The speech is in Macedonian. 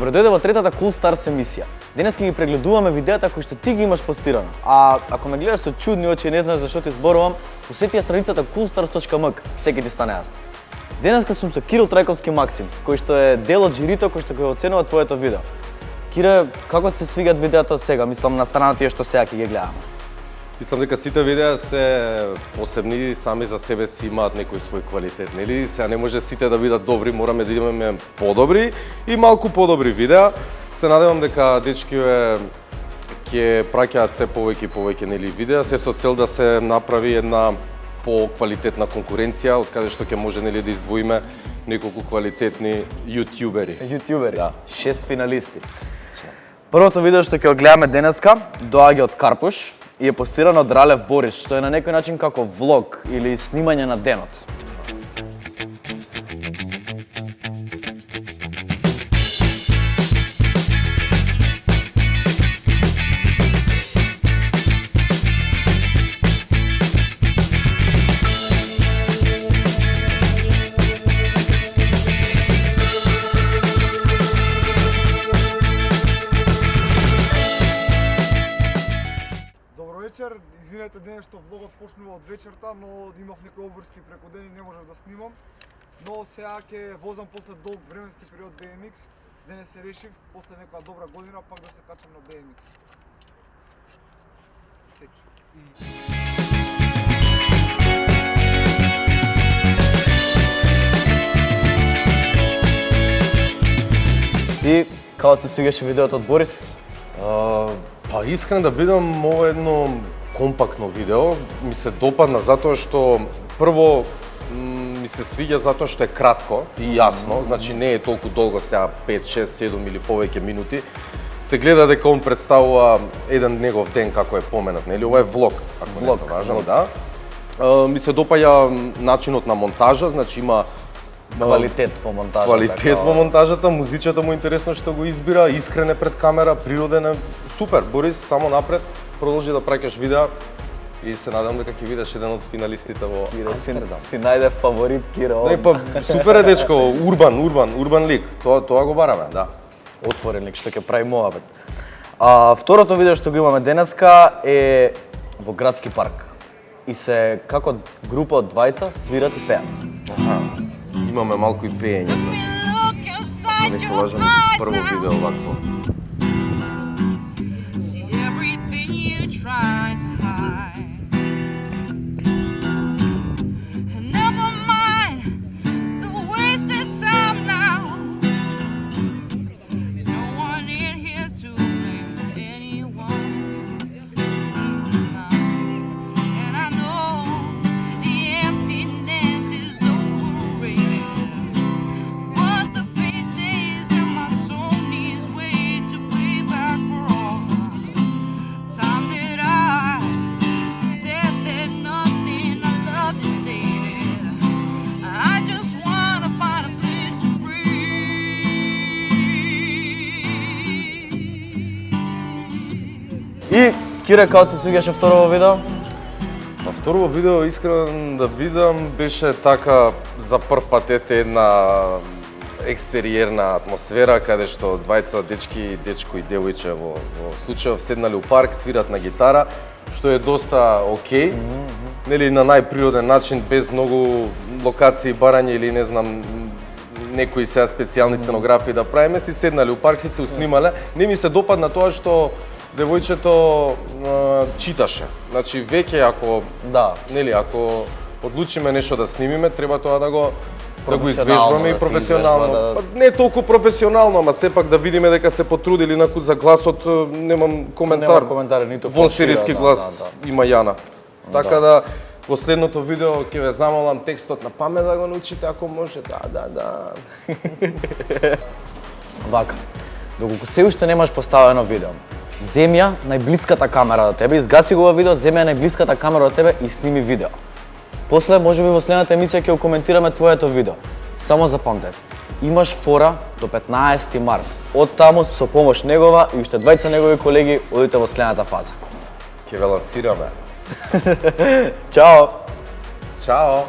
Добредојде во третата Cool Stars емисија. Денес ќе ги прегледуваме видеата кои што ти ги имаш постирано. А ако ме гледаш со чудни очи и не знаеш зашто ти зборувам, посети ја страницата coolstars.mk, секи ти стане јасно. Денеска сум со Кирил Трајковски Максим, кој што е дел од жирито кој што го оценува твоето видео. Кире, како ти се свигаат видеата сега? Мислам на страна тие што сега ќе ги гледаме. Мислам дека сите видеа се посебни, сами за себе си имаат некој свој квалитет, нели? Сега не може сите да бидат добри, мораме да имаме подобри и малку подобри видеа. Се надевам дека дечкиве ќе праќаат се повеќе и повеќе нели видеа, се со цел да се направи една поквалитетна конкуренција, од каде што ќе може нели да издвоиме неколку квалитетни јутјубери. Јутјубери, да. 6 финалисти. Првото видео што ќе го гледаме денеска доаѓа од Карпуш и е постирано од Ралев Борис, што е на некој начин како влог или снимање на денот. Извинете денес што влогот почнува од вечерта, но имав некои обврски преку ден и не можев да снимам. Но сега ќе возам после долг временски период BMX. Денес се решив после некоја добра година пак да се качам на BMX. Сеч. И како се свигаше видеото од Борис? Па искрен да бидам, ова едно компактно видео ми се допадна затоа што прво ми се свиѓа затоа што е кратко и јасно, значи не е толку долго сега 5, 6, 7 или повеќе минути. Се гледа дека он представува еден негов ден како е поменат, нели? Ова е влог, ако не се важам, да. Ми се допаѓа начинот на монтажа, значи има Квалитет во монтажата. Квалитет во монтажата, музичата му интересно што го избира, искрен е пред камера, природен е, супер. Борис, само напред, продолжи да праќаш видеа и се надам дека ќе видиш еден од финалистите во Амстердам. Си најде фаворит Кира. Не, па супер е дечко, урбан лик. Тоа го бараме, да. Отворен лик што ќе прави моабет. Второто видео што го имаме денеска е во градски парк. И се како група од двајца свират и пеат. Имаме малку и пеење, значи. Ако не се лажам, прво видео вакво. И Кире, како се свиѓаше второто видео? Па второто видео, искрен да видам, беше така за прв пат една екстериерна атмосфера каде што двајца дечко и девојче во случајов седнале у парк, свират на гитара, што е доста окей. Нели на најприроден начин, без многу локации, барање или не знам некои сега специјални сценографии да правиме, си седнале у парк, си се уснимале. Не ми се допадна тоа што девојчето читаше. Значи веќе ако нели ако одлучиме нешто да снимиме, треба тоа да го извежбаме и професионално. Не толку професионално, ама сепак да видиме дека се потрудили за гласот, немам коментар. Нема коментари, ниту Вон серијски глас има Јана. Така да во следното видео ќе ве замолам текстот на памет да го научите ако може. Да. Вака. Доколку се уште немаш поставено видео, земја најблиската камера до тебе, изгаси го во видео, земја најблиската камера до тебе и сними видео. После, можеби во следната емисија ќе го коментираме твоето видео. Само запамтете, имаш фора до 15 март. Од таму со помош негова и уште двајца негови колеги одите во следната фаза. Ќе ве лансираме. Чао! Чао!